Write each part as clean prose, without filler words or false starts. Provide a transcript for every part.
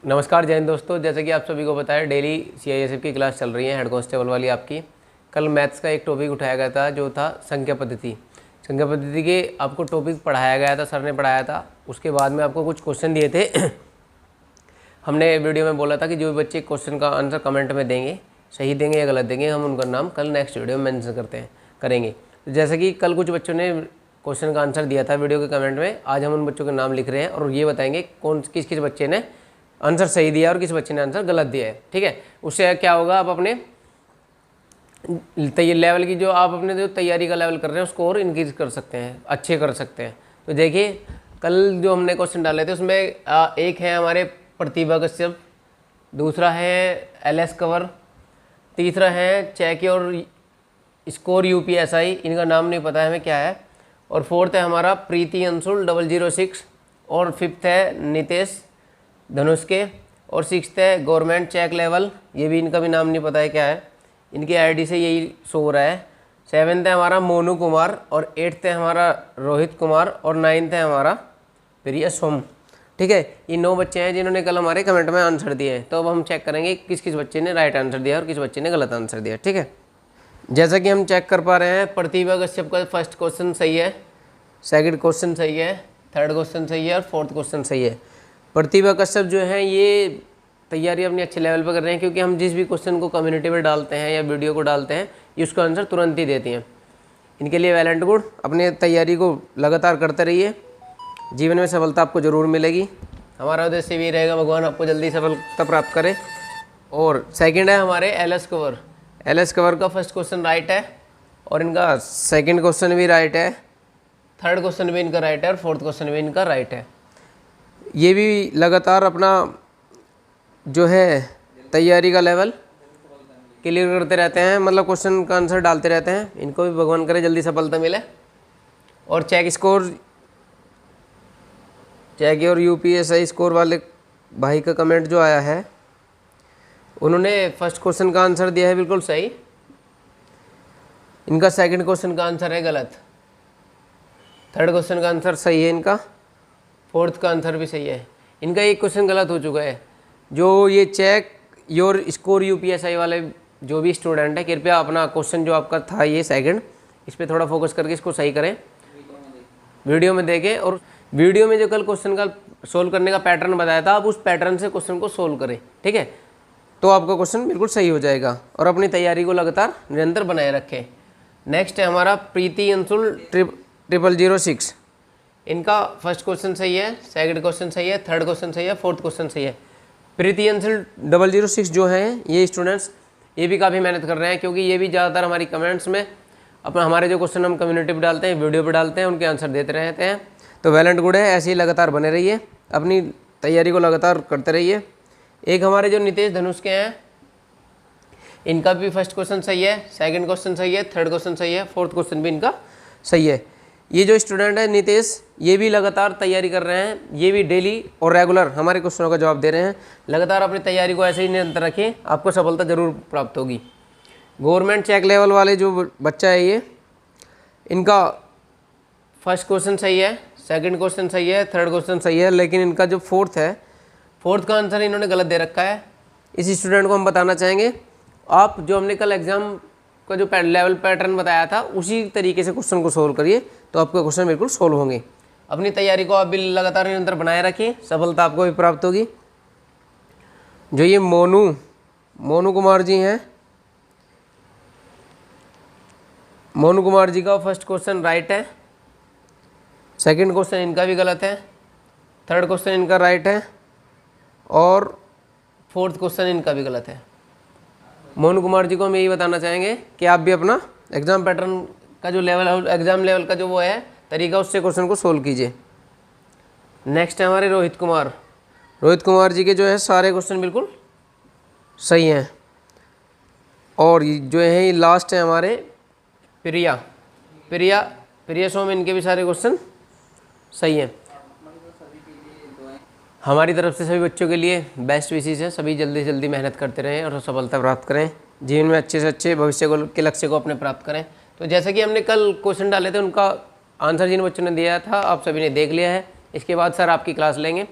नमस्कार जय हिंद दोस्तों। जैसे कि आप सभी को बताया डेली सीआईएसएफ की क्लास चल रही है हेड कांस्टेबल वाली आपकी। कल मैथ्स का एक टॉपिक उठाया गया था जो था संख्या पद्धति। संख्या पद्धति के आपको टॉपिक पढ़ाया गया था, सर ने पढ़ाया था। उसके बाद में आपको कुछ क्वेश्चन दिए थे। हमने वीडियो में बोला था कि जो भी बच्चे क्वेश्चन का आंसर कमेंट में देंगे, सही देंगे या गलत देंगे, हम उनका नाम कल नेक्स्ट वीडियो में मेंशन करेंगे। तो जैसे कि कल कुछ बच्चों ने क्वेश्चन का आंसर दिया था वीडियो के कमेंट में, आज हम उन बच्चों के नाम लिख रहे हैं और ये बताएंगे किस किस बच्चे ने आंसर सही दिया और किस बच्चे ने आंसर गलत दिया है। ठीक है, उससे क्या होगा, आप अपने लेवल की जो आप अपने जो तैयारी का लेवल कर रहे हैं उसको और इंक्रीज कर सकते हैं, अच्छे कर सकते हैं। तो देखिए कल जो हमने क्वेश्चन डाले थे उसमें एक है हमारे प्रतिभा कश्यप, दूसरा है एलएस कंवर, तीसरा है चेक और स्कोर यूपीएसआई, इनका नाम नहीं पता है हमें क्या है, और फोर्थ है हमारा प्रीति अंशुल 006, और फिफ्थ है नितेश धनुष के, और सिक्स्थ है गवर्नमेंट चेक लेवल, ये भी इनका भी नाम नहीं पता है क्या है, इनकी आईडी से यही शो हो रहा है। सेवन्थ है हमारा मोनू कुमार, और एट्थ है हमारा रोहित कुमार, और नाइन्थ है हमारा प्रिया सोम। ठीक है, ये 9 बच्चे हैं जिन्होंने कल हमारे कमेंट में आंसर दिए हैं। तो अब हम चेक करेंगे किस किस बच्चे ने राइट आंसर दिया और किस बच्चे ने गलत आंसर दिया। ठीक है, जैसा कि हम चेक कर पा रहे हैं प्रतिभा कश्यप का फर्स्ट क्वेश्चन सही है, सेकंड क्वेश्चन सही है, थर्ड क्वेश्चन सही है और फोर्थ क्वेश्चन सही है। प्रतिभा कश्यप जो है ये तैयारी अपनी अच्छे लेवल पर कर रहे हैं, क्योंकि हम जिस भी क्वेश्चन को कम्युनिटी में डालते हैं या वीडियो को डालते हैं ये उसका आंसर तुरंत ही देती हैं। इनके लिए वेल एंड गुड। अपनी तैयारी को लगातार करते रहिए, जीवन में सफलता आपको ज़रूर मिलेगी। हमारा उद्देश्य भी रहेगा भगवान आपको जल्दी सफलता प्राप्त करे। और सेकेंड है हमारे एलएस कंवर। एलएस कंवर का फर्स्ट क्वेश्चन राइट है और इनका सेकेंड क्वेश्चन भी राइट है, थर्ड क्वेश्चन भी इनका राइट है और फोर्थ क्वेश्चन भी इनका राइट है। ये भी लगातार अपना जो है तैयारी का लेवल क्लियर करते रहते हैं, मतलब क्वेश्चन का आंसर डालते रहते हैं। इनको भी भगवान करे जल्दी सफलता मिले। और चेक और यूपीएसआई स्कोर वाले भाई का कमेंट जो आया है, उन्होंने फर्स्ट क्वेश्चन का आंसर दिया है बिल्कुल सही, इनका सेकंड क्वेश्चन का आंसर है गलत, थर्ड क्वेश्चन का आंसर सही है इनका, फोर्थ का आंसर भी सही है। इनका एक क्वेश्चन गलत हो चुका है। जो ये चेक योर स्कोर यूपीएसआई वाले जो भी स्टूडेंट है, कृपया अपना क्वेश्चन जो आपका था ये सेकंड, इस पर थोड़ा फोकस करके इसको सही करें, वीडियो में देखें। और वीडियो में जो कल क्वेश्चन का सोल्व करने का पैटर्न बताया था, आप उस पैटर्न से क्वेश्चन को सोल्व करें। ठीक है, तो आपका क्वेश्चन बिल्कुल सही हो जाएगा। और अपनी तैयारी को लगातार निरंतर बनाए रखें। नेक्स्ट है हमारा प्रीति अंशुल 006। इनका फर्स्ट क्वेश्चन सही है, सेकंड क्वेश्चन सही है, थर्ड क्वेश्चन सही है, फोर्थ क्वेश्चन सही है। प्रीति अंशुल 006 जो हैं ये स्टूडेंट्स ये भी काफ़ी मेहनत कर रहे हैं, क्योंकि ये भी ज़्यादातर हमारी कमेंट्स में अपना हमारे जो क्वेश्चन हम कम्युनिटी पे डालते हैं, वीडियो पे डालते हैं, उनके आंसर देते रहते हैं। तो वेल एंड गुड है, ऐसे ही लगातार बने रहिए, अपनी तैयारी को लगातार करते रहिए। एक हमारे जो नितेश धनुष के हैं, इनका भी फर्स्ट क्वेश्चन सही है, सेकंड क्वेश्चन सही है, थर्ड क्वेश्चन सही है, फोर्थ क्वेश्चन भी इनका सही है। ये जो स्टूडेंट है नितेश, ये भी लगातार तैयारी कर रहे हैं, ये भी डेली और रेगुलर हमारे क्वेश्चनों का जवाब दे रहे हैं। लगातार अपनी तैयारी को ऐसे ही निरंतर रखें, आपको सफलता जरूर प्राप्त होगी। गवर्नमेंट चेक लेवल वाले जो बच्चा है ये, इनका फर्स्ट क्वेश्चन सही है, सेकंड क्वेश्चन सही है, थर्ड क्वेश्चन सही है, लेकिन इनका जो फोर्थ है, फोर्थ का आंसर इन्होंने गलत दे रखा है। इस स्टूडेंट को हम बताना चाहेंगे, आप जो हमने कल एग्जाम का जो लेवल पैटर्न बताया था उसी तरीके से क्वेश्चन को सोल्व करिए, तो आपके क्वेश्चन बिल्कुल सोल्व होंगे। अपनी तैयारी को आप भी लगातार निरंतर बनाए रखिए, सफलता आपको भी प्राप्त होगी। जो ये मोनू कुमार जी हैं, मोनू कुमार जी का फर्स्ट क्वेश्चन राइट है, सेकंड क्वेश्चन इनका भी गलत है, थर्ड क्वेश्चन इनका राइट है और फोर्थ क्वेश्चन इनका भी गलत है। मोनू कुमार जी को हम यही बताना चाहेंगे कि आप भी अपना एग्जाम पैटर्न का जो लेवल, एग्जाम लेवल का जो वो है तरीका, उससे क्वेश्चन को सोल्व कीजिए। नेक्स्ट है हमारे रोहित कुमार जी के जो है सारे क्वेश्चन बिल्कुल सही हैं। और जो है ये लास्ट है हमारे प्रिया सोम, इनके भी सारे क्वेश्चन सही हैं। हमारी तरफ से सभी बच्चों के लिए बेस्ट विशेष है, सभी जल्दी से जल्दी मेहनत करते रहें और सफलता प्राप्त करें, जीवन में अच्छे से अच्छे भविष्य के लक्ष्य को अपने प्राप्त करें। तो जैसे कि हमने कल क्वेश्चन डाले थे, उनका आंसर जिन बच्चों ने दिया था आप सभी ने देख लिया है। इसके बाद सर आपकी क्लास लेंगे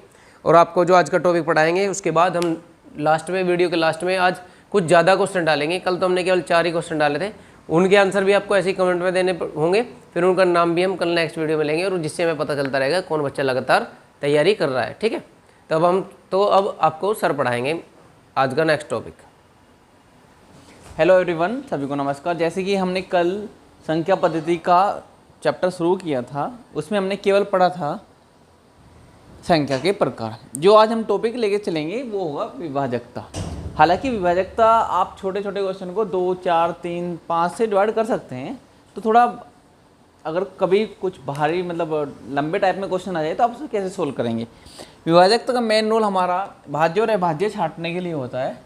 और आपको जो आज का टॉपिक पढ़ाएंगे उसके बाद हम लास्ट में, वीडियो के लास्ट में आज कुछ ज़्यादा क्वेश्चन डालेंगे। कल तो हमने केवल 4 ही क्वेश्चन डाले थे, उनके आंसर भी आपको ऐसे ही कमेंट में देने होंगे, फिर उनका नाम भी हम कल नेक्स्ट वीडियो में लेंगे और जिससे हमें पता चलता रहेगा कौन बच्चा लगातार तैयारी कर रहा है। ठीक है, तब अब आपको सर पढ़ाएंगे आज का नेक्स्ट टॉपिक। हेलो एवरीवन, सभी को नमस्कार। जैसे कि हमने कल संख्या पद्धति का चैप्टर शुरू किया था, उसमें हमने केवल पढ़ा था संख्या के प्रकार। जो आज हम टॉपिक लेके चलेंगे वो होगा विभाजकता। हालांकि विभाजकता आप छोटे छोटे क्वेश्चन को 2, 4, 3, 5 से डिवाइड कर सकते हैं, तो थोड़ा अगर कभी कुछ भारी मतलब लंबे टाइप में क्वेश्चन आ जाए तो आप उसे कैसे सोल्व करेंगे। विभाजकता का मेन रोल हमारा भाज्य और अभाज्य छांटने के लिए होता है।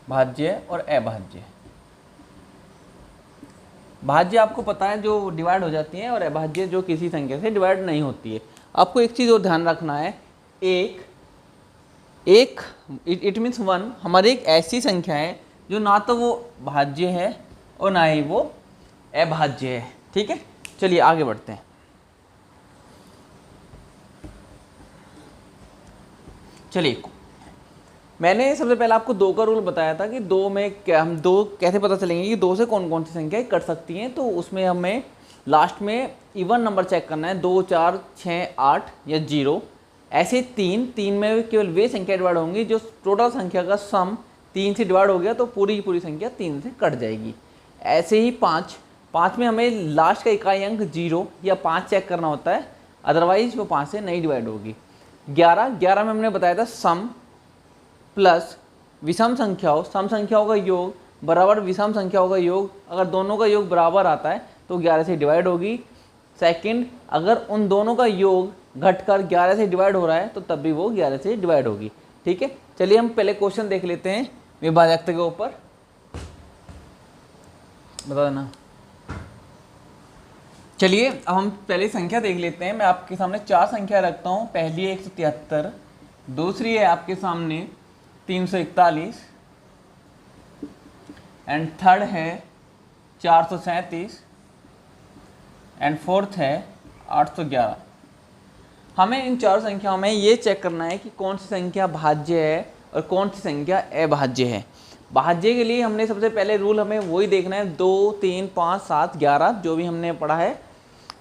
भाज्य और अभाज्य। भाज्य आपको पता है जो डिवाइड हो जाती है, और अभाज्य जो किसी संख्या से डिवाइड नहीं होती है। आपको एक चीज़ और ध्यान रखना है, इट मीन्स 1 हमारी एक ऐसी संख्या है जो ना तो वो भाज्य है और ना ही वो अभाज्य है। ठीक है, चलिए आगे बढ़ते हैं। चलिए, मैंने सबसे पहले आपको 2 का रूल बताया था कि 2 में क्या हम 2 कैसे पता चलेंगे कि 2 से कौन कौन सी संख्याएं कट सकती हैं। तो उसमें हमें लास्ट में इवन नंबर चेक करना है, 2, 4, 6, 8 या 0। ऐसे 3 में केवल वे संख्या डिवाइड होंगी जो टोटल संख्या का सम 3 से डिवाइड हो गया तो पूरी की पूरी संख्या 3 से कट जाएगी। ऐसे ही 5 में हमें लास्ट का इकाई अंक 0 या 5 चेक करना होता है, अदरवाइज वो 5 से नहीं डिवाइड होगी। 11 में हमने बताया था सम प्लस विषम संख्याओं, सम संख्याओं का योग बराबर विषम संख्याओं का योग। अगर दोनों का योग बराबर आता है तो 11 से डिवाइड होगी। सेकंड, अगर उन दोनों का योग घटकर 11 से डिवाइड हो रहा है तो तब भी वो 11 से डिवाइड होगी। ठीक है, चलिए हम पहले क्वेश्चन देख लेते हैं विभाजकता के ऊपर। बता देना। चलिए अब हम पहले संख्या देख लेते हैं। मैं आपके सामने 4 संख्या रखता हूँ। पहली है 173, दूसरी है आपके सामने 341 एंड थर्ड है 437 एंड फोर्थ है 811। हमें इन 4 संख्याओं में ये चेक करना है कि कौन सी संख्या भाज्य है और कौन सी संख्या अभाज्य है। भाज्य के लिए हमने सबसे पहले रूल हमें वही देखना है, 2, 3, 5, 7, 11 जो भी हमने पढ़ा है।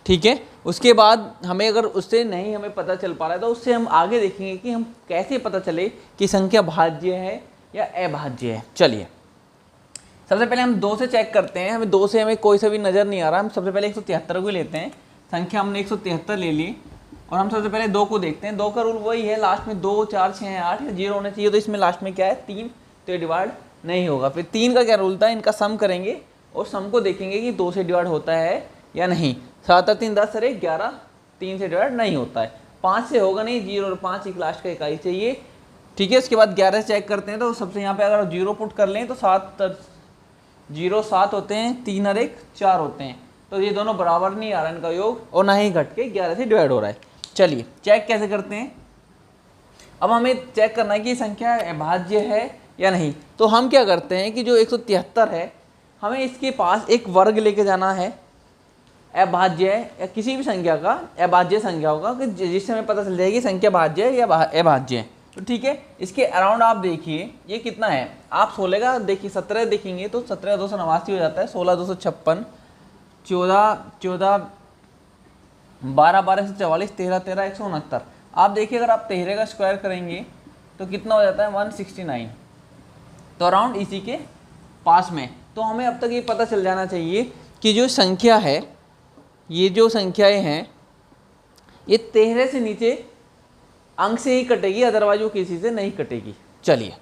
ठीक है, उसके बाद हमें अगर उससे नहीं हमें पता चल पा रहा है तो उससे हम आगे देखेंगे कि हम कैसे पता चले कि संख्या भाज्य है या अभाज्य है। चलिए सबसे पहले हम 2 से चेक करते हैं। हमें 2 से हमें कोई सा भी नज़र नहीं आ रहा। हम सबसे पहले 173 को लेते हैं। संख्या हमने 173 ले ली और हम सबसे पहले 2 को देखते हैं। 2 का रूल वही है, लास्ट में 2, 4, 6, 8 या 0 होना चाहिए। तो इसमें लास्ट में क्या है 3, तो ये डिवाइड नहीं होगा। फिर 3 का क्या रूल था, इनका सम करेंगे और सम को देखेंगे कि 2 से डिवाइड होता है या नहीं। 7 और 3 10 अरे 11, 3 से डिवाइड नहीं होता है। 5 से होगा नहीं, 0 और 5 एक लास्ट का इकाई चाहिए। ठीक है, उसके बाद 11 से चेक करते हैं। तो सबसे यहाँ पे अगर 0 पुट कर लें तो 0 7 होते हैं, 3 और 1 4 होते हैं। तो ये दोनों बराबर नहीं आ रहा इनका योग, और ना ही घट के 11 से डिवाइड हो रहा है। चलिए चेक कैसे करते हैं। अब हमें चेक करना है कि संख्या अभाज्य है या नहीं। तो हम क्या करते हैं कि जो 173 है, हमें इसके पास एक वर्ग लेके जाना है अभाज्य है या किसी भी संख्या का, अभाज्य संख्या होगा कि जिससे हमें पता चल जाएगी संख्या भाज्य है या अभाज्य है। तो ठीक है, इसके अराउंड आप देखिए ये कितना है। आप 16 का देखिए, 17 देखेंगे तो 17 289 हो जाता है, 16 256, 14 12 12 से 44, 13 13 169। आप देखिए अगर आप 13 का स्क्वायर करेंगे तो कितना हो जाता है 169। तो अराउंड इसी के पास में। तो हमें अब तक ये पता चल जाना चाहिए कि जो संख्या है, ये जो संख्याएं हैं ये 13 से नीचे अंक से ही कटेगी, अदरवाइज वो किसी से नहीं कटेगी। चलिए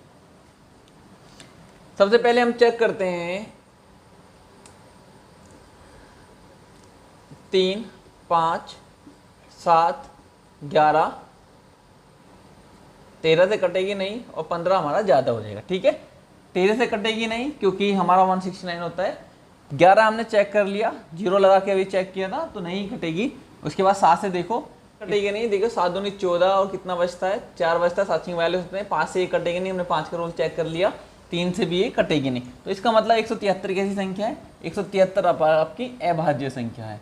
सबसे पहले हम चेक करते हैं 3, 5, 7, 11, 13 से कटेगी नहीं और 15 हमारा ज़्यादा हो जाएगा। ठीक है, 13 से कटेगी नहीं क्योंकि हमारा 169 होता है। 11 हमने चेक कर लिया, 0 लगा के अभी चेक किया था तो नहीं कटेगी। उसके बाद 7 से देखो कटेगी नहीं, देखो 7 दूनी 14 और कितना बचता है 4 बचता है, 7 वैल्यूज होते हैं। 5 से ये कटेगी नहीं, हमने 5 का रोल चेक कर लिया। 3 से भी ये कटेगी नहीं। तो इसका मतलब 173 कैसी संख्या है, 173 आपकी अभाज्य संख्या है।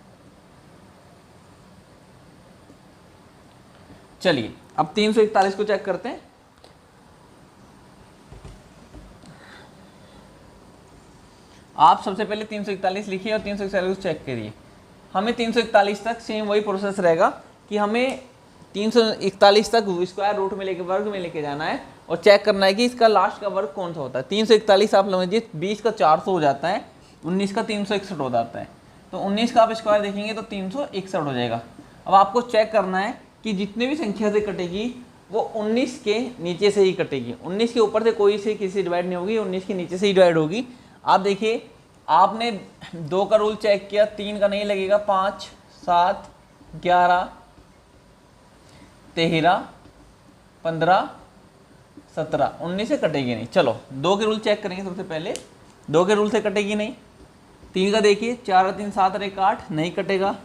चलिए अब 341 को चेक करते हैं। आप सबसे पहले 341 लिखिए और 341 को चेक करिए। हमें 341 तक सेम वही प्रोसेस रहेगा कि हमें 341 तक स्क्वायर रूट में लेके वर्ग में लेके जाना है और चेक करना है कि इसका लास्ट का वर्ग कौन सा होता है। 341 आप समझिए 20 का 400 हो जाता है, 19 का 361 हो जाता है, तो 19 का आप स्क्वायर देखेंगे तो 361 हो जाएगा। अब आपको चेक करना है कि जितने भी संख्या से कटेगी वो 19 के नीचे से ही कटेगी, 19 के ऊपर से कोई से किसी डिवाइड नहीं होगी, 19 के नीचे से ही डिवाइड होगी। आप देखिए आपने 2 का रूल चेक किया, 3 का नहीं लगेगा, 5, 7, 11, 13, 15, 17, 19 से कटेगी नहीं। चलो 2 के रूल चेक करेंगे सबसे पहले। 2 के रूल से कटेगी नहीं। 3 का देखिए 4 और 3 7 और 1 8 नहीं कटेगा।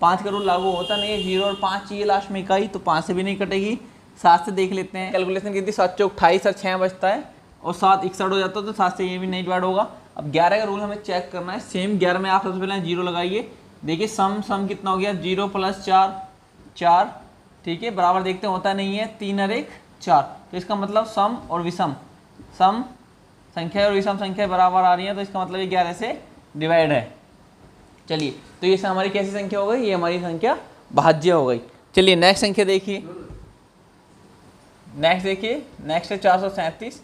5 का रूल लागू होता नहीं है, 0 और 5 चाहिए लास्ट में इकाई, तो 5 से भी नहीं कटेगी। 7 से देख लेते हैं, कैलकुलेशन कितनी 7 चौक 28 और 6 बचता है और 7 61 हो जाता है, तो 7 से ये भी नहीं डिवाइड होगा। अब 11 का रूल हमें चेक करना है। सेम 11 में आप सबसे पहले 0 लगाइए। देखिए सम कितना हो गया, 0 + 4 4, ठीक है, बराबर देखते हैं होता नहीं है, 3 और 1 4, तो इसका मतलब सम और विषम, सम संख्या और विषम संख्या बराबर आ रही है, तो इसका मतलब ये 11 से डिवाइड है। चलिए तो ये हमारी कैसी संख्या हो गई, ये हमारी संख्या भाज्य हो गई। चलिए नेक्स्ट संख्या देखिए, नेक्स्ट देखिए, नेक्स्ट है 437,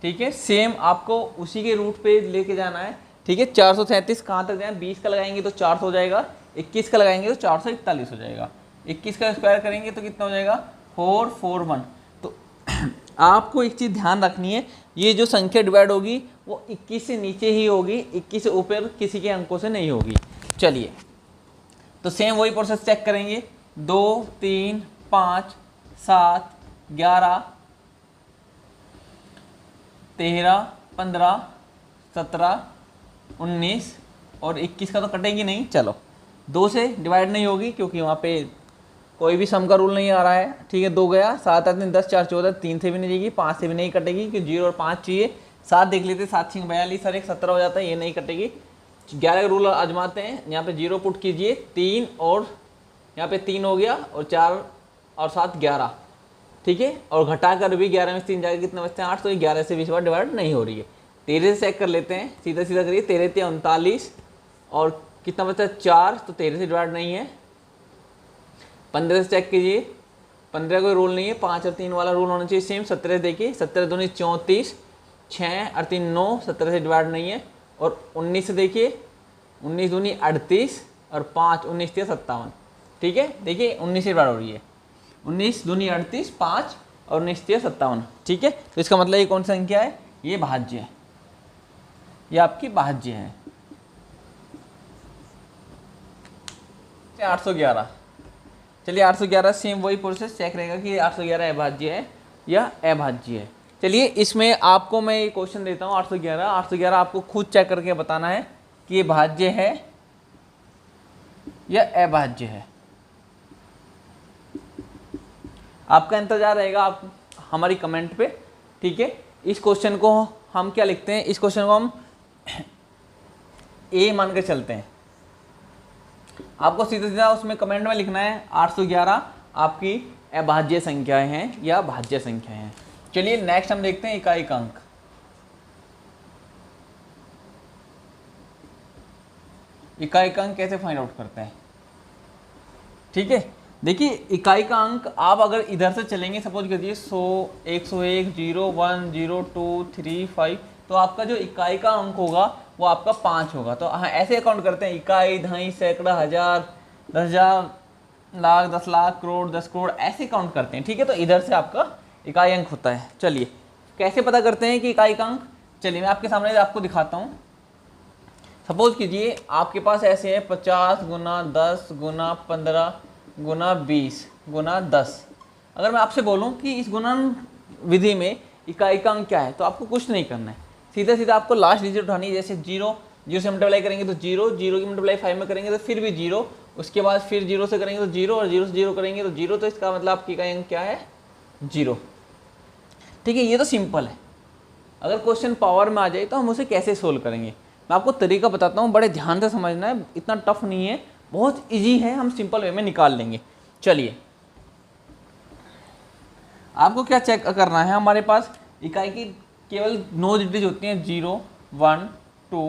ठीक है, सेम आपको उसी के रूट पे लेके जाना है, ठीक है। 437 कहाँ तक जाए, 20 का लगाएंगे तो 400 हो जाएगा, 21 का लगाएंगे तो 441 हो जाएगा, 21 का स्क्वायर करेंगे तो कितना हो जाएगा 441। तो आपको एक चीज़ ध्यान रखनी है, ये जो संख्या डिवाइड होगी वो 21 से नीचे ही होगी, 21 से ऊपर किसी के अंकों से नहीं होगी। चलिए तो सेम वही प्रोसेस चेक करेंगे, 2 3 5 7 11 13 15 17 19 और 21 का तो कटेगी नहीं। चलो 2 से डिवाइड नहीं होगी क्योंकि वहाँ पे कोई भी सम का रूल नहीं आ रहा है, ठीक है। 2 गया, 7 8 10 4 14, 3 से भी नहीं जाएगी, 5 से भी नहीं कटेगी क्योंकि 0 और 5 चाहिए। 7 देख लेते, 7 6 42 और 1 17 हो जाता है, ये नहीं कटेगी। 11 का रूल आजमाते हैं, यहाँ पे 0 पुट कीजिए, 3 और यहाँ पे 3 हो गया और 4 और 7 11, ठीक है, और घटाकर भी 11 में 3 जाकर कितने बचते हैं 8, तो ये 11 से 20 बार डिवाइड नहीं हो रही है। 13 से चेक कर लेते हैं, सीधा सीधा करिए, 13 × 39 और कितना बचता है 4, तो 13 से डिवाइड नहीं है। 15 से चेक कीजिए, 15 कोई रूल नहीं है, 5 और 3 वाला रूल होना चाहिए सेम। 17 देखिए, 17 दूनी 34, 6 और 3 9, 17 से डिवाइड नहीं है। और 19 से देखिए, 19 दूनी 38 और 5 19 × 57, ठीक है, देखिए 19 से डिवाइड हो रही है, 19 दूनी 38, 5 और 19 × 57, ठीक है। तो इसका मतलब ये कौन सी संख्या है, ये भाज्य है, ये आपकी भाज्य है। 811, चलिए 811 सेम वही प्रोसेस चेक रहेगा कि 811 अभाज्य है या अभाज्य है। चलिए इसमें आपको मैं ये क्वेश्चन देता हूँ, 811 आपको खुद चेक करके बताना है कि ये भाज्य है या अभाज्य है। आपका इंतजार रहेगा आप हमारी कमेंट पे, ठीक है। इस क्वेश्चन को हम क्या लिखते हैं, इस क्वेश्चन को हम ए मान के चलते हैं। आपको सीधा सीधा उसमें कमेंट में लिखना है 811 आपकी अभाज्य संख्याएं हैं या भाज्य संख्याएं हैं। चलिए नेक्स्ट हम देखते हैं इकाई का अंक। इकाई का अंक कैसे फाइंड आउट करते हैं, ठीक है। देखिए इकाई का अंक आप अगर इधर से चलेंगे, सपोज करिए 100 101 0 1 0 2 3 5, तो आपका जो इकाई का अंक होगा वो आपका 5 होगा। तो हाँ ऐसे अकाउंट करते हैं, इकाई, दहाई, सैकड़ा, हजार, 10,000, लाख, 10 लाख, करोड़, 10 करोड़, ऐसे काउंट करते हैं, ठीक है। तो इधर से आपका इकाई अंक होता है। चलिए कैसे पता करते हैं कि इकाई का अंक, चलिए मैं आपके सामने आपको दिखाता हूँ। सपोज कीजिए आपके पास ऐसे है 50 गुना 10 गुना 15 गुना 20 गुना 10। अगर मैं आपसे बोलूँ कि इस गुणन विधि में इकाई का अंक क्या है, तो आपको कुछ नहीं करना है, सीधा सीधा आपको लास्ट डिजिट उठानी है। जैसे 0 से मल्टीप्लाई करेंगे तो 0, 0 की मल्टीप्लाई 5 में करेंगे तो फिर भी 0, उसके बाद फिर 0 से करेंगे तो 0 और 0 से 0 करेंगे तो 0, तो इसका मतलब आपकी इकाई अंक क्या है 0, ठीक है। ये तो सिंपल है। अगर क्वेश्चन पावर में आ जाए तो हम उसे कैसे सोल्व करेंगे, मैं आपको तरीका बताता हूँ, बड़े ध्यान से समझना है, इतना टफ नहीं है, बहुत ईजी है, हम सिंपल वे में निकाल लेंगे। चलिए आपको क्या चेक करना है, हमारे पास इकाई की केवल 9 डिजिट होती हैं, 0 1 2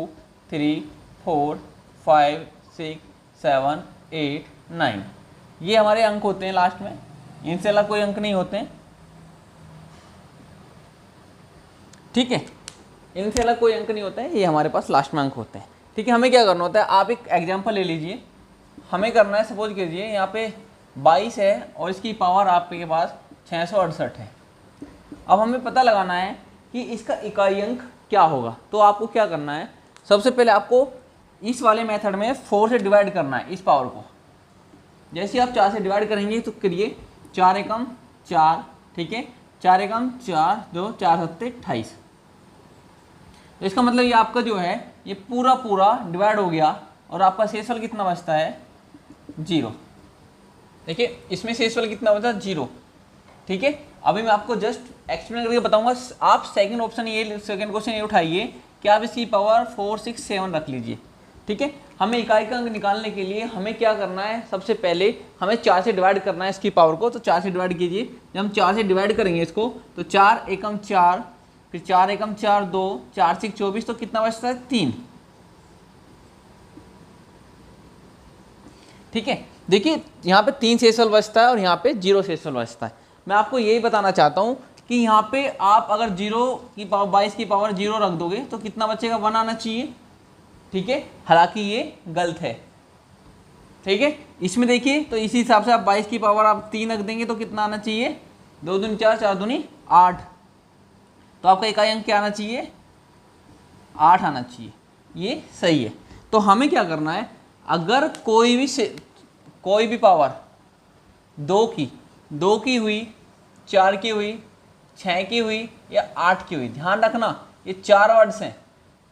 3 4 5 6 7 8 9, ये हमारे अंक होते हैं लास्ट में, इनसे अलग कोई अंक नहीं होते हैं, ठीक है, इनसे अलग कोई अंक नहीं होता है, ये हमारे पास लास्ट में अंक होते हैं, ठीक है। हमें क्या करना होता है, आप एक एग्जांपल ले लीजिए, हमें करना है, सपोज कीजिए यहाँ पे 22 है और इसकी पावर आपके पास 668 है। अब हमें पता लगाना है कि इसका इकाई अंक क्या होगा। तो आपको क्या करना है, सबसे पहले आपको इस वाले मेथड में 4 से डिवाइड करना है इस पावर को। जैसे आप 4 से डिवाइड करेंगे तो करिए 4 एकम 4, ठीक है, 4 एकम 4 2 4 7 28। तो इसका मतलब ये आपका जो है ये पूरा डिवाइड हो गया और आपका शेषफल कितना बचता है, 0। देखिए इसमें शेषफल कितना बचा, 0, ठीक है। अभी मैं आपको जस्ट एक्सप्लेन करके बताऊंगा। आप सेकंड क्वेश्चन ये उठाइए कि आप इसकी पावर 4 6 7 रख लीजिए, ठीक है। हमें इकाई का अंक निकालने के लिए हमें क्या करना है, सबसे पहले हमें 4 से डिवाइड करना है इसकी पावर को। तो 4 से डिवाइड कीजिए, जब हम 4 से डिवाइड करेंगे इसको तो 4 एकम 4, फिर 4 एकम 4 2, 4 6 24, तो कितना बचता है, 3, ठीक है। देखिए यहाँ पे 3 शेषफल बचता है और यहाँ पे 0 शेषफल बचता है। मैं आपको यही बताना चाहता हूँ कि यहाँ पे आप अगर 0 की पावर 22 की पावर 0 रख दोगे तो कितना बचेगा, 1 आना चाहिए, ठीक है। हालांकि ये गलत है, ठीक है। इसमें देखिए तो इसी हिसाब से आप 22 की पावर आप 3 रख देंगे तो कितना आना चाहिए, 2 दूनी 4 4 दूनी 8, तो आपका इकाई अंक क्या आना चाहिए, 8 आना चाहिए, ये सही है। तो हमें क्या करना है, अगर कोई भी पावर 2 की हुई, 4 की हुई, 6 की हुई या 8 की हुई, ध्यान रखना ये 4 वर्ड्स हैं,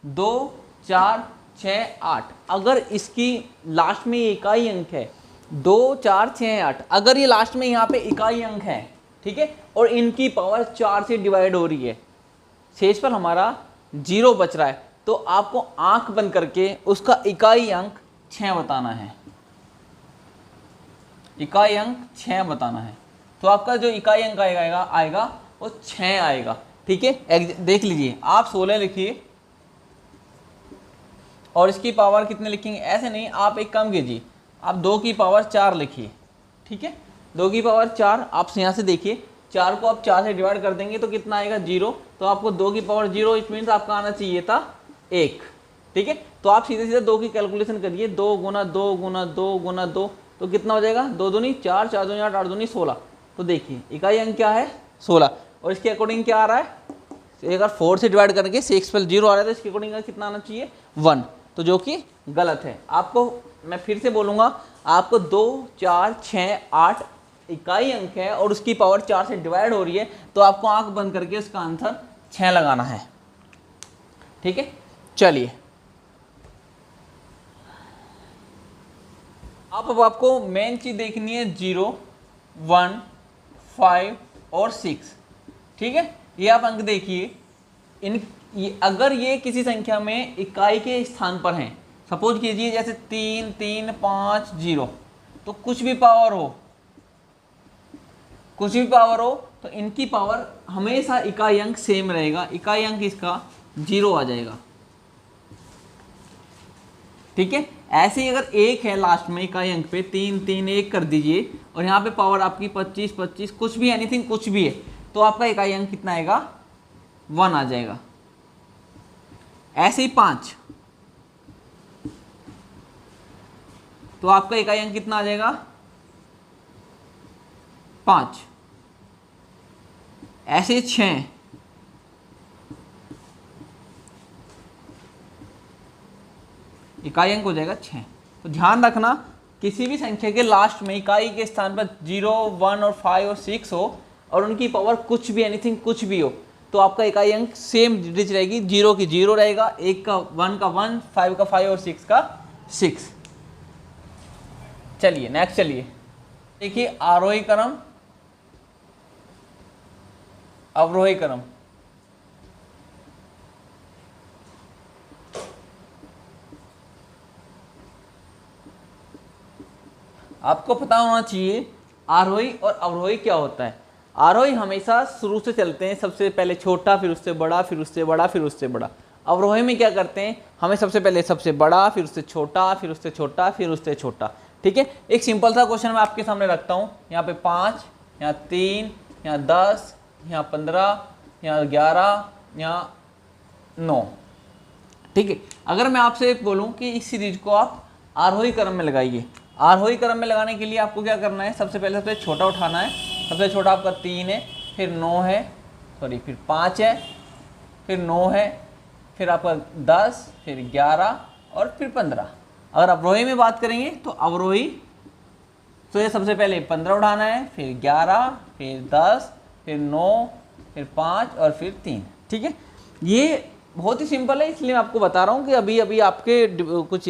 2 4 6 8, अगर इसकी लास्ट में इकाई अंक है 2 4 6 8, अगर ये लास्ट में यहाँ पे इकाई अंक है, ठीक है, और इनकी पावर 4 से डिवाइड हो रही है, शेषफल हमारा 0 बच रहा है, तो आपको आंख बंद करके उसका इकाई अंक 6 बताना है, इकाई अंक 6 बताना है। तो आपका जो इकाई अंक आएगा वो 6 आएगा, ठीक है। देख लीजिए आप 16 लिखिए और इसकी पावर कितने लिखेंगे, ऐसे नहीं, आप एक काम कीजिए, आप 2 की पावर 4 लिखिए, ठीक है, 2 की पावर 4, आप यहाँ से देखिए 4 को आप 4 से डिवाइड कर देंगे तो कितना आएगा, 0, तो आपको 2 की पावर 0, इट मीन्स आपका आना चाहिए था 1, ठीक है। तो आप सीधे 2 की कैलकुलेशन करिए, 2 गुना 2 गुना 2 गुना 2, तो कितना हो जाएगा, 2 दूनी 4 4 दूनी 8 8 दूनी 16, तो देखिए इकाई अंक क्या है, 16, और इसके अकॉर्डिंग क्या आ रहा है, अगर 4 से डिवाइड करके शेषफल 0 आ रहा है तो इसके अकॉर्डिंग कितना आना चाहिए, 1, तो जो कि गलत है। आपको मैं फिर से बोलूँगा, आपको 2 4 6 8 इकाई अंक है और उसकी पावर 4 से डिवाइड हो रही है, तो आपको आंख बंद करके उसका आंसर 6 लगाना है, ठीक है। चलिए अब आपको मेन चीज देखनी है 0 1 5 और 6, ठीक है। ये आप अंक देखिए, अगर ये किसी संख्या में इकाई के स्थान पर हैं, सपोज कीजिए जैसे 3 3 5 0, तो कुछ भी पावर हो तो इनकी पावर हमेशा इकाई अंक सेम रहेगा, इकाई अंक इसका 0 आ जाएगा, ठीक है। ऐसे ही अगर 1 है लास्ट में इकाई अंक पे, 3 3 1 कर दीजिए और यहाँ पे पावर आपकी 25 25 कुछ भी, एनीथिंग कुछ भी है, तो आपका इकाई अंक कितना आएगा, 1 आ जाएगा। ऐसे ही 5, तो आपका इकाई अंक कितना आ जाएगा, 5। ऐसे 6, इकाई अंक हो जाएगा 6। तो ध्यान रखना किसी भी संख्या के लास्ट में इकाई के स्थान पर 0 1 और 5 और 6 हो और उनकी पावर कुछ भी, एनीथिंग कुछ भी हो, तो आपका इकाई अंक सेम डिजिट रहेगी, 0 की 0 रहेगा, 1 का 1 का 1, 5 का 5 और 6 का 6। चलिए नेक्स्ट, चलिए देखिए आरोही क्रम अवरोही क्रम। आपको पता होना चाहिए आरोही और अवरोही क्या होता है। आरोही हमेशा शुरू से चलते हैं, सबसे पहले छोटा, फिर उससे बड़ा, फिर उससे बड़ा, फिर उससे बड़ा। अवरोही में क्या करते हैं, हमें सबसे पहले सबसे बड़ा, फिर उससे छोटा, फिर उससे छोटा, फिर उससे छोटा। ठीक है, एक सिंपल सा क्वेश्चन मैं आपके सामने रखता हूँ। यहाँ पे 5, यहाँ 3, यहाँ 10, यहाँ 15, यहाँ 11, यहाँ 9। ठीक है, अगर मैं आपसे एक बोलूँ कि इस सीरीज को आप आरोही क्रम में लगाइए, आरोही क्रम में लगाने के लिए आपको क्या करना है, सबसे पहले सबसे छोटा उठाना है। सबसे छोटा आपका 3 है, फिर 9 है, फिर 5 है, फिर 9 है, फिर आपका 10, फिर 11 और फिर 15। अगर अवरोही में बात करेंगे तो अवरोही तो ये सबसे पहले 15 उठाना है, फिर 11, फिर 10, फिर 9, फिर 5 और फिर 3। ठीक है, ये बहुत ही सिंपल है, इसलिए मैं आपको बता रहा हूँ कि अभी अभी आपके कुछ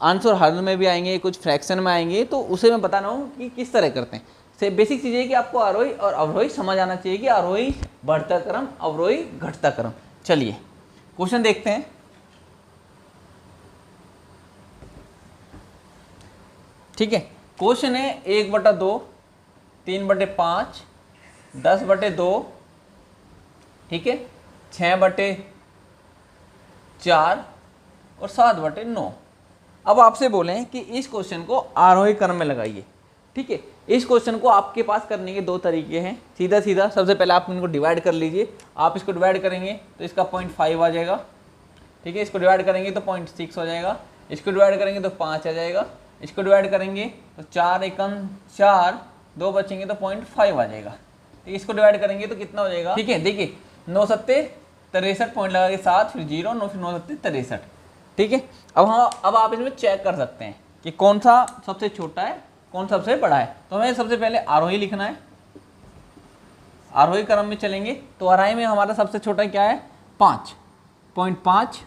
आंसर हर में भी आएंगे, कुछ फ्रैक्शन में आएंगे, तो उसे मैं बता रहा हूँ कि किस तरह करते हैं। से बेसिक चीज़ है कि आपको आरोही और अवरोही समझ आना चाहिए कि आरोही बढ़ता क्रम, अवरोही घटता क्रम। चलिए क्वेश्चन देखते हैं। ठीक है, क्वेश्चन है 1/2, 3/5, 10/2, ठीक है, 6/4 और 7/9। अब आपसे बोलें कि इस क्वेश्चन को आरोही क्रम में लगाइए। ठीक है, इस क्वेश्चन को आपके पास करने के 2 तरीके हैं। सीधा सीधा सबसे पहले आप इनको डिवाइड कर लीजिए। आप इसको डिवाइड करेंगे तो इसका 0.5 आ जाएगा। ठीक है, इसको डिवाइड करेंगे तो 0.6 हो जाएगा। इसको डिवाइड करेंगे तो 5 आ जाएगा। इसको डिवाइड करेंगे तो 4 एकम 4, 2 बचेंगे तो 0.5 आ जाएगा। ठीक है, इसको डिवाइड करेंगे तो कितना हो जाएगा। ठीक है, देखिए 9 7 63 पॉइंट लगा के 7, फिर 0, 9 फिर 9 7 63। ठीक है, अब आप इसमें चेक कर सकते हैं कि कौन सा सबसे छोटा है, कौन सबसे बड़ा है। तो हमें सबसे पहले आरोही लिखना है। आरोही क्रम में चलेंगे तो आरोही में हमारा सबसे छोटा क्या है, 5, 0.5,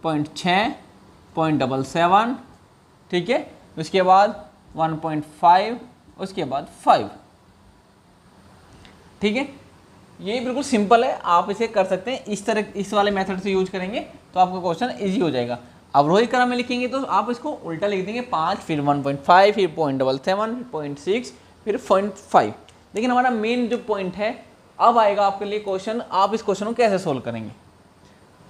0.6, 0.77। ठीक है, उसके बाद 1.5, उसके बाद 5। ठीक है, ये बिल्कुल सिंपल है, आप इसे कर सकते हैं। इस तरह इस वाले मेथड से यूज करेंगे तो आपका क्वेश्चन इजी हो जाएगा। अवरोही क्रम में लिखेंगे तो आप इसको उल्टा लिख देंगे, 5, फिर 1.5, फिर 0.77, फिर 0.6, फिर 0.5। लेकिन हमारा मेन जो पॉइंट है, अब आएगा आपके लिए क्वेश्चन, आप इस क्वेश्चन को कैसे सोल्व करेंगे।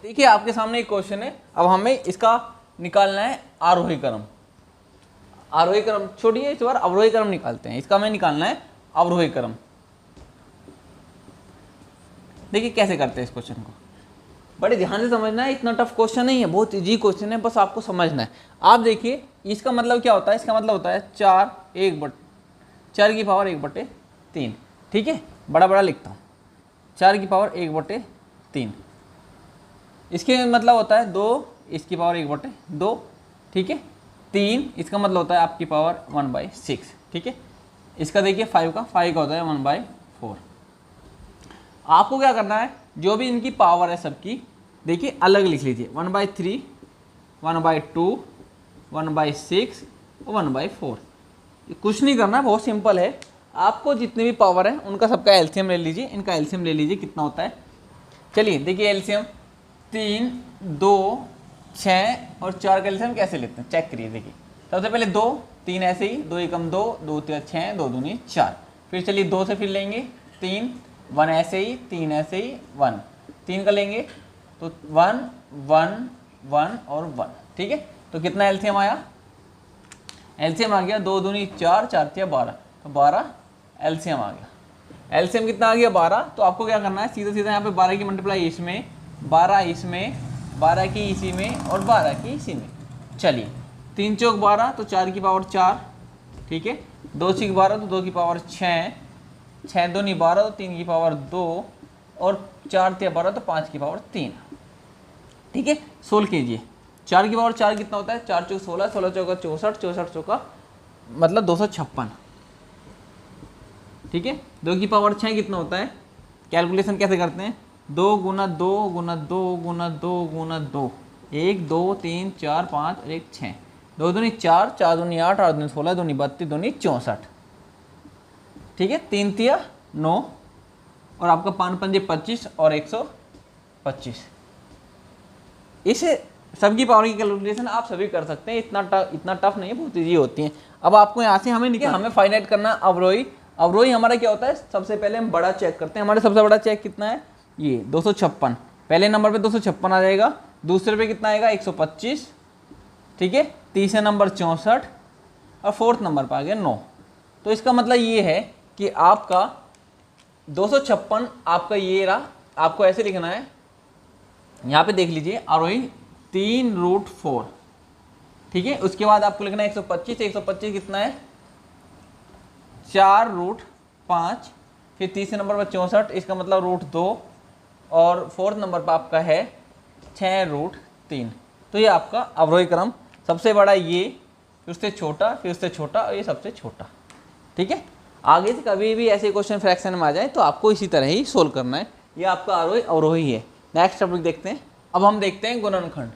देखिए आपके सामने एक क्वेश्चन है, अब हमें इसका निकालना है आरोही क्रम। आरोही क्रम छोड़िए, इस बार अवरोही क्रम निकालते हैं। इसका हमें निकालना है अवरोही क्रम। देखिए कैसे करते हैं इस क्वेश्चन को, बड़े ध्यान से समझना है। इतना टफ क्वेश्चन नहीं है, बहुत इजी क्वेश्चन है, बस आपको समझना है। आप देखिए इसका मतलब क्या होता है, इसका मतलब होता है 4 की पावर 1/3। ठीक है, बड़ा बड़ा लिखता हूँ, 4 की पावर 1/3। इसके मतलब होता है 2 इसकी पावर 1/2। ठीक है, 3 इसका मतलब होता है आपकी पावर 1/6। ठीक है, इसका देखिए 5 का होता है 1/4। आपको क्या करना है, जो भी इनकी पावर है सबकी देखिए अलग लिख लीजिए, 1/3, 1/2, 1/6 और 1/4। कुछ नहीं करना, बहुत सिंपल है। आपको जितनी भी पावर है उनका सबका एलसीएम ले लीजिए, इनका एलसीएम ले लीजिए, कितना होता है। चलिए देखिए एलसीएम 3, 2, 6 और 4 का एलसीएम कैसे लेते हैं चेक करिए। देखिए सबसे पहले 2, 3 ऐसे ही, 2 एकम 2, 2 3 6, 2 दूनी 4। फिर चलिए 2 से फिर लेंगे 3, 1 ऐसे ही, 3 ऐसे ही, 1, 3 का लेंगे तो 1, 1, 1 और 1। ठीक है, तो कितना एलसीएम आया, एलसीएम आ गया 2 दूनी 4, 4 3 12, तो 12 एलसीएम आ गया। एलसीएम कितना आ गया 12। तो आपको क्या करना है, सीधा सीधा यहाँ पे 12 की मल्टीप्लाई इसमें, 12 इसमें, 12 की इसी में और 12 की इसी में। चलिए 3 चौक 12 तो 4 की पावर 4। ठीक है, 2 6 12 तो 2 की पावर 6, 6 दूनी 12 तो 3 की पावर 2 और 4 3 12 तो 5 की पावर 3। ठीक है, सोल्व कीजिए। 4 की पावर 4 कितना होता है, 4 चौक 16, 16 चौका 64, 64 चौका मतलब 256। ठीक है, 2 की पावर 6 कितना होता है, कैलकुलेशन कैसे करते हैं, 2 गुना 2 गुना 2 गुना 2 गुना 2, 1 2 3 4 5 और 1 6, 2 दूनी 4, 4 दूनी 8, 8 दूनी 16, दूनी 32, दूनी 64। ठीक है, 3 तिया 9 और आपका 5 पंजे 25 और 125। इसे सबकी पावर की कैलकुलेशन आप सभी कर सकते हैं, इतना टफ नहीं है, बहुत ईजी होती है। अब आपको यहाँ से हमें फाइंड आउट करना अवरोही अवरोही हमारा क्या होता है, सबसे पहले हम बड़ा चेक करते हैं। हमारे सबसे बड़ा चेक कितना है, ये 256। पहले नंबर पे 256 आ जाएगा, दूसरे पे कितना आएगा 125, ठीक है, तीसरे नंबर 64 और फोर्थ नंबर पर आ गया 9। तो इसका मतलब ये है कि आपका 256 आपका ये रहा। आपको ऐसे लिखना है, यहाँ पे देख लीजिए आरोही 3√4, ठीक है। उसके बाद आपको लिखना है 125, 125 कितना है 4√5, फिर तीसरे नंबर पर 64, इसका मतलब √2, और फोर्थ नंबर पर आपका है 6√3। तो ये आपका अवरोही क्रम, सबसे बड़ा ये, फिर उससे छोटा, फिर उससे छोटा और ये सबसे छोटा, ठीक है। आगे से कभी भी ऐसे क्वेश्चन फ्रैक्शन में आ जाए तो आपको इसी तरह ही सोल्व करना है। ये आपका आरोही अवरोही है। नेक्स्ट टॉपिक देखते हैं। अब हम देखते हैं गुणनखंड।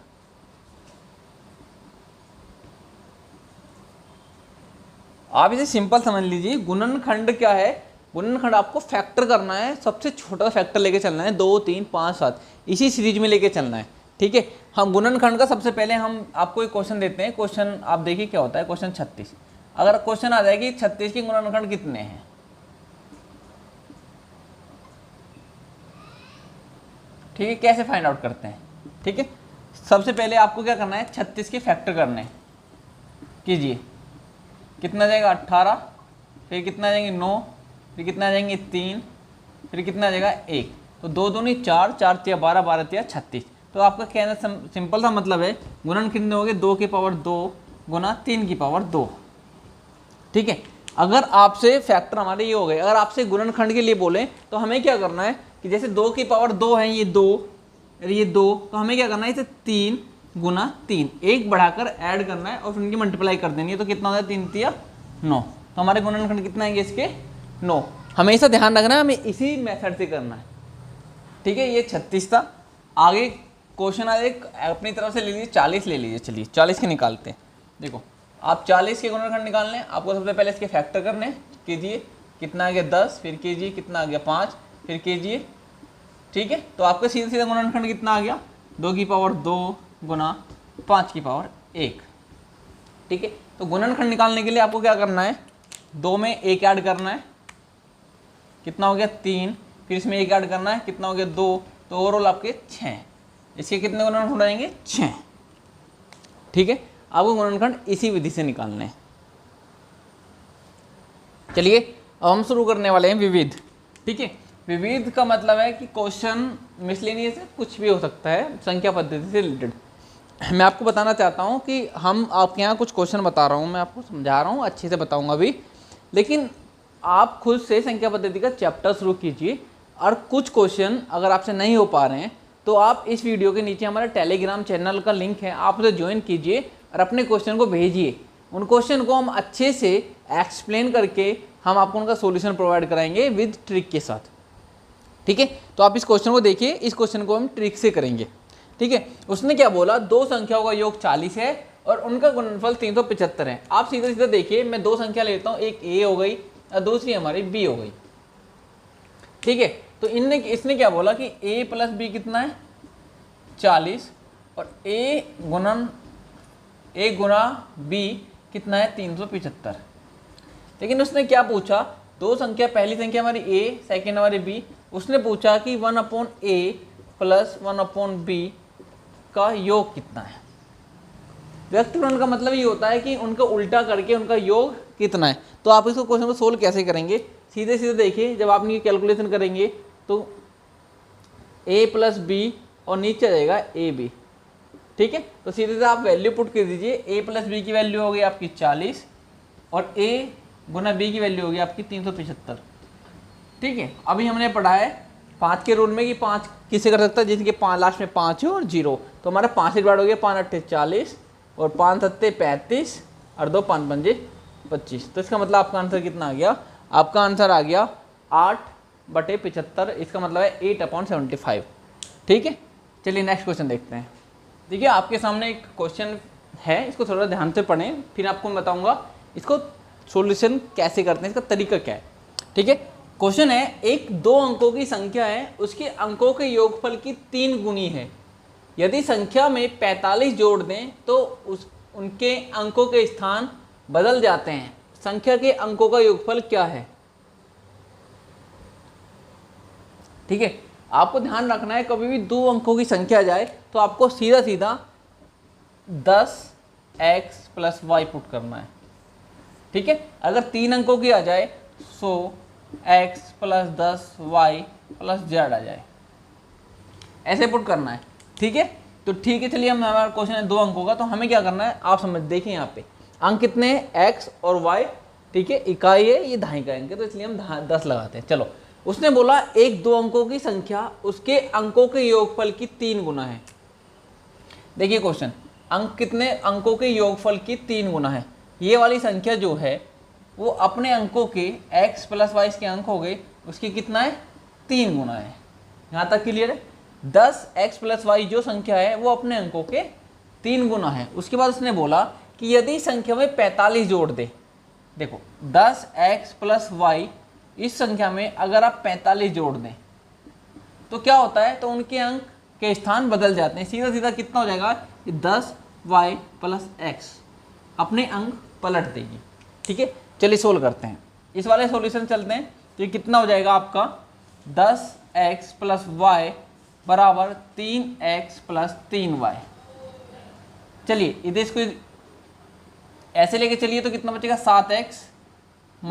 आप इसे सिंपल समझ लीजिए, गुणनखंड क्या है, गुणनखंड आपको फैक्टर करना है, सबसे छोटा फैक्टर लेके चलना है, 2, 3, 5, 7 इसी सीरीज में लेके चलना है, ठीक है। हम गुणनखंड का सबसे पहले हम आपको एक क्वेश्चन देते हैं। क्वेश्चन आप देखिए क्या होता है, क्वेश्चन 36। अगर क्वेश्चन आ जाए कि 36 के गुणनखंड कितने हैं, ठीक है, कैसे फाइंड आउट करते हैं, ठीक है। सबसे पहले आपको क्या करना है, 36 के फैक्टर करने हैं। कीजिए, कितना जाएगा 18, फिर कितना आ जाएंगे 9, फिर कितना आ जाएंगे 3, फिर कितना आ जाएगा 1। तो 2 दूनी 4, 4 तिया 12, 12 तिया 36। तो आपका कहना सिंपल सा मतलब है, गुणन कितने हो गए, 2 की पावर 2 गुना 3 की पावर 2, ठीक है। अगर आपसे फैक्टर हमारे ये हो गए, अगर आपसे गुणनखंड के लिए बोले तो हमें क्या करना है कि जैसे 2 की पावर 2 है, ये 2, ये 2, तो हमें क्या करना है, इसे 3 गुना 3 1 बढ़ाकर ऐड करना है और फिर उनकी मल्टीप्लाई कर देनी है। तो कितना होता है 3 तिया 9। तो हमारे गुणनखंड कितना आएंगे इसके 9। हमेशा ध्यान रखना है, हमें इसी मेथड से करना है, ठीक है। ये 36 था। आगे क्वेश्चन आ एक अपनी तरफ से ले लीजिए, 40 ले लीजिए। चलिए 40 के निकालते हैं। देखो आप 40 के गुणनखंड निकालने हैं, आपको सबसे पहले इसके फैक्टर करने हैं। कीजिए, कितना आ गया 10, फिर कीजिए कितना आ गया 5, फिर कीजिए, ठीक है। तो आपका सीधा सीधा गुणनखंड कितना आ गया, 2 की पावर 2 गुना 5 की पावर 1, ठीक है। तो गुणनखंड निकालने के लिए आपको क्या करना है, 2 में 1 ऐड करना है, कितना हो गया 3, फिर इसमें 1 ऐड करना है, कितना हो गया 2, तो ओवरऑल आपके 6। इसके कितने गुणनखंड हो जाएंगे 6, ठीक है। आपको गुणनखंड इसी विधि से निकालने हैं। चलिए अब हम शुरू करने वाले हैं विविध, ठीक है। विविध का मतलब है कि क्वेश्चन मिसलेनियस है, कुछ भी हो सकता है, संख्या पद्धति से रिलेटेड। मैं आपको बताना चाहता हूं कि हम आपके यहाँ कुछ क्वेश्चन बता रहा हूं, मैं आपको समझा रहा हूं, अच्छे से बताऊंगा अभी, लेकिन आप खुद से संख्या पद्धति का चैप्टर शुरू कीजिए। और कुछ क्वेश्चन अगर आपसे नहीं हो पा रहे हैं तो आप इस वीडियो के नीचे हमारे टेलीग्राम चैनल का लिंक है, आप उसे ज्वाइन कीजिए और अपने क्वेश्चन को भेजिए। उन क्वेश्चन को हम अच्छे से एक्सप्लेन करके हम आपको उनका सॉल्यूशन प्रोवाइड कराएंगे विद ट्रिक के साथ, ठीक है। तो आप इस क्वेश्चन को देखिए, इस क्वेश्चन को हम ट्रिक से करेंगे, ठीक है। उसने क्या बोला, 2 संख्याओं का योग 40 है और उनका गुणनफल 375 है। आप सीधा सीधा देखिए, मैं 2 संख्या लेता हूँ, एक ए हो गई और दूसरी हमारी बी हो गई, ठीक है। तो इसने क्या बोला कि a प्लस बी कितना है 40 और a गुना b कितना है 375। लेकिन उसने क्या पूछा, 2 संख्या, पहली संख्या हमारी a, सेकेंड हमारी b, उसने पूछा कि 1/a प्लस 1/b का योग कितना है। व्यक्तिगुणन का मतलब ये होता है कि उनका उल्टा करके उनका योग कितना है। तो आप इसको क्वेश्चन को सोल्व कैसे करेंगे, सीधे सीधे देखिए, जब आप कैलकुलेशन करेंगे तो a प्लस बी और नीचे आ जाएगा ए बी, ठीक है। तो सीधे से आप वैल्यू पुट कर दीजिए, a प्लस बी की वैल्यू हो गई आपकी 40 और a गुना b की वैल्यू हो गई आपकी 375, ठीक है। अभी हमने पढ़ा है 5 के रूल में कि 5 किसे कर सकता है, जिसके लास्ट में 5 है और 0। तो हमारा 5 से डिवाइड हो गया, 5 8 40 और 5 7 35 और 2 5 5 25। तो इसका मतलब आपका आंसर कितना आ गया, आपका आंसर आ गया 8/75। इसका मतलब है 8/75, ठीक है। चलिए नेक्स्ट क्वेश्चन देखते हैं। देखिए आपके सामने एक क्वेश्चन है, इसको थोड़ा ध्यान से पढ़ें, फिर आपको मैं बताऊंगा इसको सॉल्यूशन कैसे करते हैं, इसका तरीका क्या है, ठीक है। क्वेश्चन है, एक 2 अंकों की संख्या है, उसके अंकों के योगफल की 3 गुनी है। यदि संख्या में 45 जोड़ दें तो उनके अंकों के स्थान बदल जाते हैं। संख्या के अंकों का योगफल क्या है। ठीक है, आपको ध्यान रखना है कभी भी 2 अंकों की संख्या आ जाए तो आपको सीधा सीधा 10x + y पुट करना है। ठीक है, अगर 3 अंकों की आ जाए सो x + 10y + z आ जाए, ऐसे पुट करना है। ठीक है, तो ठीक है, चलिए हम हमारा क्वेश्चन है 2 अंकों का, तो हमें क्या करना है आप समझ, देखिए यहाँ पे अंक कितने हैं x और y। ठीक है, इकाई है, ये दहाई का अंक है, तो इसलिए हम 10 लगाते हैं। चलो, उसने बोला एक 2 अंकों की संख्या उसके अंकों के योगफल की 3 गुना है। देखिए क्वेश्चन, अंक कितने अंकों के योगफल की 3 गुना है। ये वाली संख्या जो है वो अपने अंकों के x + y के अंक हो गए, उसकी कितना है 3 गुना है। यहाँ तक क्लियर है। 10x + y जो संख्या है वो अपने अंकों के 3 गुना है। उसके बाद उसने बोला कि यदि संख्या में 45 जोड़ दे, देखो 10x + y इस संख्या में अगर आप 45 जोड़ दें तो क्या होता है, तो उनके अंक के स्थान बदल जाते हैं। सीधा सीधा कितना हो जाएगा, 10y + x अपने अंक पलट देगी। ठीक है, चलिए सोल्व करते हैं, इस वाले सॉल्यूशन चलते हैं। तो ये कितना हो जाएगा आपका 10x + y = 3x + 3y। चलिए इधर इसको ऐसे लेके चलिए तो कितना बचेगा 7x -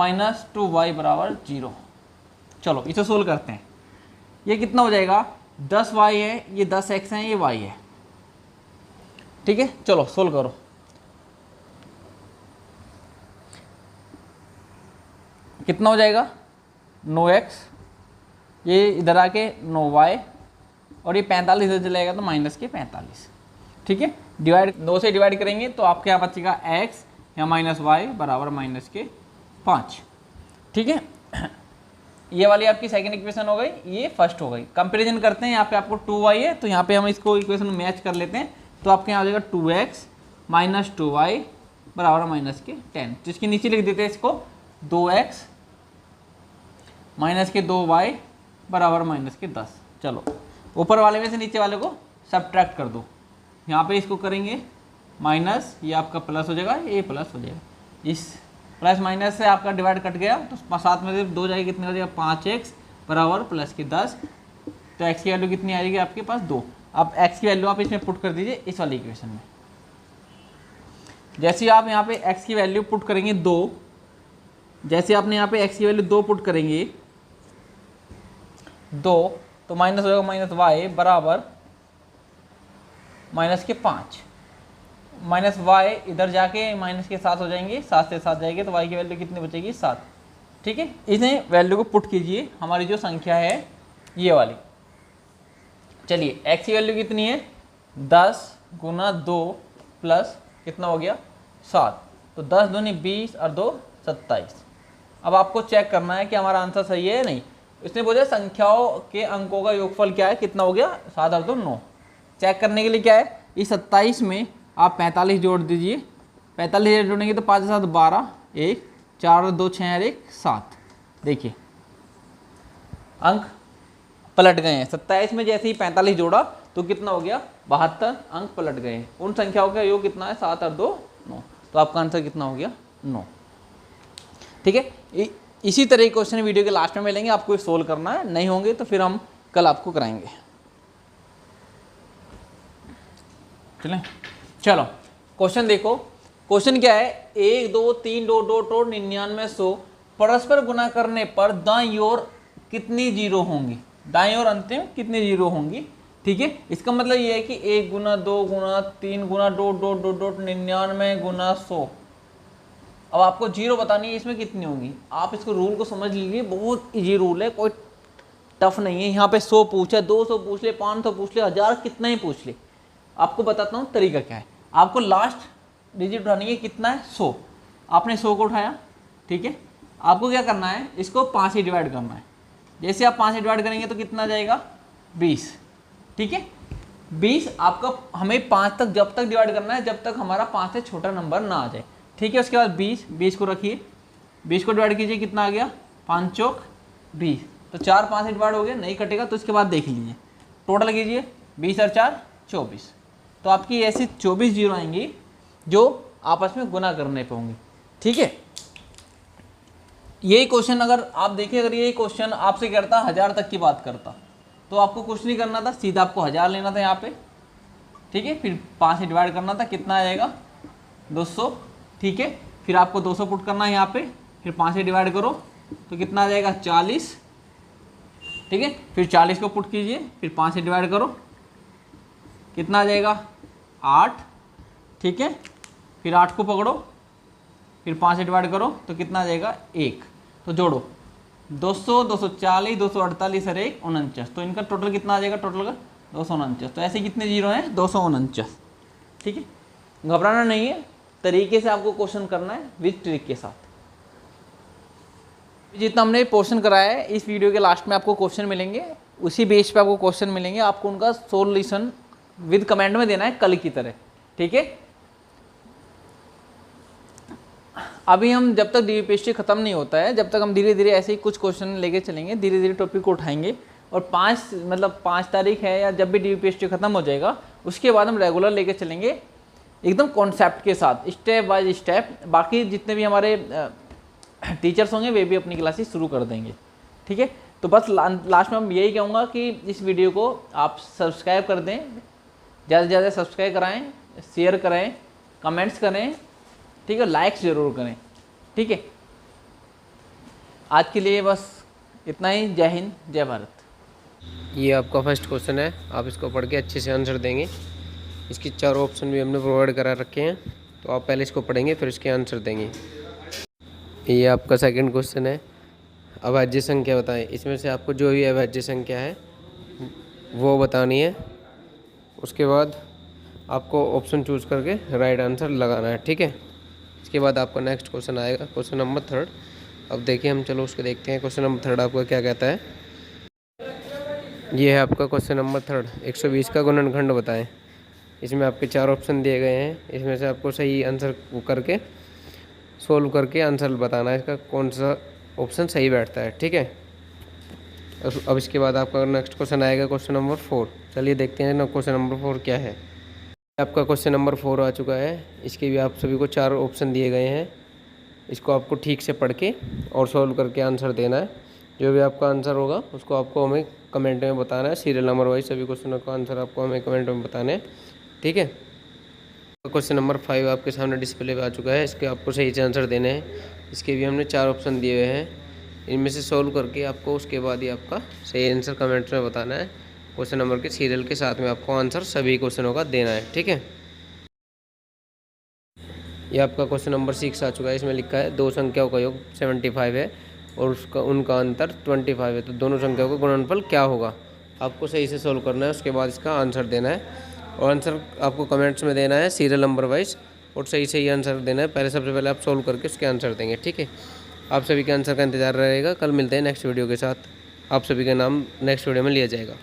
2y = 0। चलो इसे सोल्व करते हैं। ये कितना हो जाएगा 10y है, ये 10x है, ये y है। ठीक है, चलो सोल्व करो। कितना हो जाएगा 9x, ये इधर आके 9y, और ये 45 इधर चलेगा तो -45। ठीक है, डिवाइड 2 से डिवाइड करेंगे तो आपके यहाँ बचेगा x या -y = -5। ठीक है, ये वाली आपकी सेकंड इक्वेशन हो गई, ये फर्स्ट हो गई। कंपैरिजन करते हैं, यहाँ पे आपको 2y है तो यहाँ पे हम इसको इक्वेशन मैच कर लेते हैं। तो आपके यहाँ आ जाएगा 2x - 2y = -10। तो इसके नीचे लिख देते हैं इसको 2x - 2y = -10। चलो ऊपर वाले में से नीचे वाले को सब्ट्रैक्ट कर दो। यहाँ पे इसको करेंगे माइनस, ये आपका प्लस हो जाएगा, ये प्लस हो जाएगा। इस प्लस माइनस से आपका डिवाइड कट गया तो 7 में से 2 जाएगी, कितने हो जाएगा 5x = +10। तो x की वैल्यू कितनी आएगी आपके पास 2। अब x की वैल्यू आप इसमें पुट कर दीजिए इस वाली इक्वेशन में। जैसे आप यहाँ पे x की वैल्यू पुट करेंगे 2, जैसे आपने यहाँ पे x की वैल्यू 2 पुट करेंगे 2, तो माइनस हो जाएगा -y बराबर -5। -y इधर जाके -7 हो जाएंगे, 7 से 7 जाएंगे तो y की वैल्यू कितनी बचेगी 7। ठीक है, इन्हें वैल्यू को पुट कीजिए, हमारी जो संख्या है ये वाली। चलिए x की वैल्यू कितनी है 10 × 2 प्लस कितना हो गया 7, तो 10 दूनी 20 और 2 27। अब आपको चेक करना है कि हमारा आंसर सही है या नहीं। इसने बोला संख्याओं के अंकों का योगफल क्या है, कितना हो गया 7 और 2 9। चेक करने के लिए क्या है, इस 27 में आप 45 जोड़ दीजिए। 45 जोड़ेंगे तो 5 7 12, 1 4 2 6 और 1 7। देखिए अंक पलट गए हैं। 27 में जैसे ही 45 जोड़ा तो कितना हो गया 72 अंक पलट गए हैं। उन संख्याओं का योग कितना है 7 और 2 9। तो आपका आंसर कितना हो गया 9। ठीक है, इसी तरह के क्वेश्चन वीडियो के लास्ट में मिलेंगे, आपको सोल्व करना है। नहीं होंगे तो फिर हम कल आपको कराएंगे। चलो क्वेश्चन देखो। क्वेश्चन क्या है, 1 2 3 2 2 2 99 100 परस्पर गुना करने पर दाईं ओर कितनी जीरो होंगी, दाईं ओर अंतिम कितनी जीरो होंगी। ठीक है, इसका मतलब ये है कि 1 गुना 2 गुना 3 गुना 2 2 2 2 99 गुना 100। अब आपको जीरो बतानी है इसमें कितनी होंगी। आप इसको रूल को समझ लीजिए, बहुत इजी रूल है, कोई टफ नहीं है। यहाँ पे 100 पूछे, 200 पूछ ले, 500 पूछ ले, 1000 कितना ही पूछ ले। आपको बताता हूँ तरीका क्या है। आपको लास्ट डिजिट उठानी है, कितना है 100। आपने 100 को उठाया, ठीक है। आपको क्या करना है, इसको 5 से डिवाइड करना है। जैसे आप 5 से डिवाइड करेंगे तो कितना जाएगा 20। ठीक है, 20 आपका हमें 5 तक जब तक डिवाइड करना है जब तक हमारा 5 से छोटा नंबर ना आ जाए। ठीक है, उसके बाद 20 को रखिए, 20 को डिवाइड कीजिए, कितना आ गया 5 चौक 20। तो 4 5 से डिवाइड हो गया, नहीं कटेगा। तो इसके बाद देख लीजिए, टोटल कीजिए 20 और 4 24। तो आपकी ऐसी 24 जीरो आएंगी जो आपस में गुना करने पे होंगी। ठीक है, यही क्वेश्चन अगर आप देखिए, अगर यही क्वेश्चन आपसे करता 1000 तक की बात करता तो आपको कुछ नहीं करना था, सीधा आपको 1000 लेना था यहाँ पे, ठीक है। फिर 5 से डिवाइड करना था, कितना आ जाएगा 200, ठीक है। फिर आपको 200 पुट करना है यहाँ पे, फिर 5 से डिवाइड करो तो कितना आ जाएगा 40, ठीक है। फिर 40 को पुट कीजिए, फिर 5 से डिवाइड करो, कितना आ जाएगा 8, ठीक है। फिर 8 को पकड़ो, फिर 5 से डिवाइड करो तो कितना आ जाएगा 1। तो जोड़ो 200, 240, 248 और 1 49, तो इनका टोटल कितना आ जाएगा, टोटल का 249। तो ऐसे कितने जीरो हैं 249, ठीक है। घबराना नहीं है, तरीके से आपको क्वेश्चन करना है विद ट्रिक के साथ। जितना हमने पोर्शन कराया है, इस वीडियो के लास्ट में आपको क्वेश्चन मिलेंगे, उसी बेस पे आपको क्वेश्चन मिलेंगे, आपको उनका सॉल्यूशन विद कमेंट में देना है कल की तरह, ठीक है। अभी हम जब तक डीवीपीएससी खत्म नहीं होता है, जब तक हम धीरे धीरे ऐसे ही कुछ क्वेश्चन लेके चलेंगे, धीरे धीरे टॉपिक को उठाएंगे, और 5 तारीख है या जब भी डीवीपीएससी खत्म हो जाएगा उसके बाद हम रेगुलर लेके चलेंगे एकदम कॉन्सेप्ट के साथ, स्टेप बाय स्टेप। बाकी जितने भी हमारे टीचर्स होंगे वे भी अपनी क्लासेस शुरू कर देंगे, ठीक है। तो बस लास्ट में हम यही कहूँगा कि इस वीडियो को आप सब्सक्राइब कर दें, ज़्यादा से ज़्यादा सब्सक्राइब कराएं, शेयर करें, कमेंट्स करें, ठीक है, लाइक्स ज़रूर करें, ठीक है। आज के लिए बस इतना ही। जय हिंद, जय भारत। ये आपका फर्स्ट क्वेश्चन है, आप इसको पढ़ के अच्छे से आंसर देंगे। इसकी 4 ऑप्शन भी हमने प्रोवाइड करा रखे हैं, तो आप पहले इसको पढ़ेंगे फिर इसके आंसर देंगे। ये आपका सेकंड क्वेश्चन है, अभाज्य संख्या बताएं। इसमें से आपको जो भी अभाज्य संख्या है वो बतानी है, उसके बाद आपको ऑप्शन चूज़ करके राइट आंसर लगाना है, ठीक है। इसके बाद आपका नेक्स्ट क्वेश्चन आएगा, क्वेश्चन नंबर 3। अब देखिए हम चलो उसके देखते हैं क्वेश्चन नंबर 3 आपको क्या कहता है। ये है आपका क्वेश्चन नंबर 3, 120 का गुणनखंड बताएं। इसमें आपके 4 ऑप्शन दिए गए हैं, इसमें से आपको सही आंसर करके सोल्व करके आंसर बताना है, इसका कौन सा ऑप्शन सही बैठता है, ठीक है। अब इसके बाद आपका नेक्स्ट क्वेश्चन आएगा क्वेश्चन नंबर 4। चलिए देखते हैं ना क्वेश्चन नंबर 4 क्या है। आपका क्वेश्चन नंबर 4 आ चुका है, इसके भी आप सभी को 4 ऑप्शन दिए गए हैं। इसको आपको ठीक से पढ़ के और सॉल्व करके आंसर देना है। जो भी आपका आंसर होगा उसको आपको हमें कमेंट में बताना है, सीरियल नंबर वाइज सभी क्वेश्चनों का आंसर आपको हमें कमेंट में बताना है, ठीक है। क्वेश्चन नंबर 5 आपके सामने डिस्प्ले पे आ चुका है, इसके आपको सही से आंसर देने हैं। इसके भी हमने 4 ऑप्शन दिए हुए हैं, इनमें से सॉल्व करके आपको उसके बाद ही आपका सही आंसर कमेंट्स में बताना है। क्वेश्चन नंबर के सीरियल के साथ में आपको आंसर सभी क्वेश्चनों का देना है, ठीक है। ये आपका क्वेश्चन नंबर 6 आ चुका है, इसमें लिखा है 2 संख्याओं का योग 75 है और उनका अंतर 25 है, तो दोनों संख्याओं का गुणनफल क्या होगा। आपको सही से सॉल्व करना है, उसके बाद इसका आंसर देना है, और आंसर आपको कमेंट्स में देना है सीरियल नंबर वाइज, और सही आंसर देना है। पहले सबसे पहले आप सॉल्व करके उसके आंसर देंगे, ठीक है। आप सभी के आंसर का इंतजार रहेगा। कल मिलते हैं नेक्स्ट वीडियो के साथ, आप सभी का नाम नेक्स्ट वीडियो में लिया जाएगा।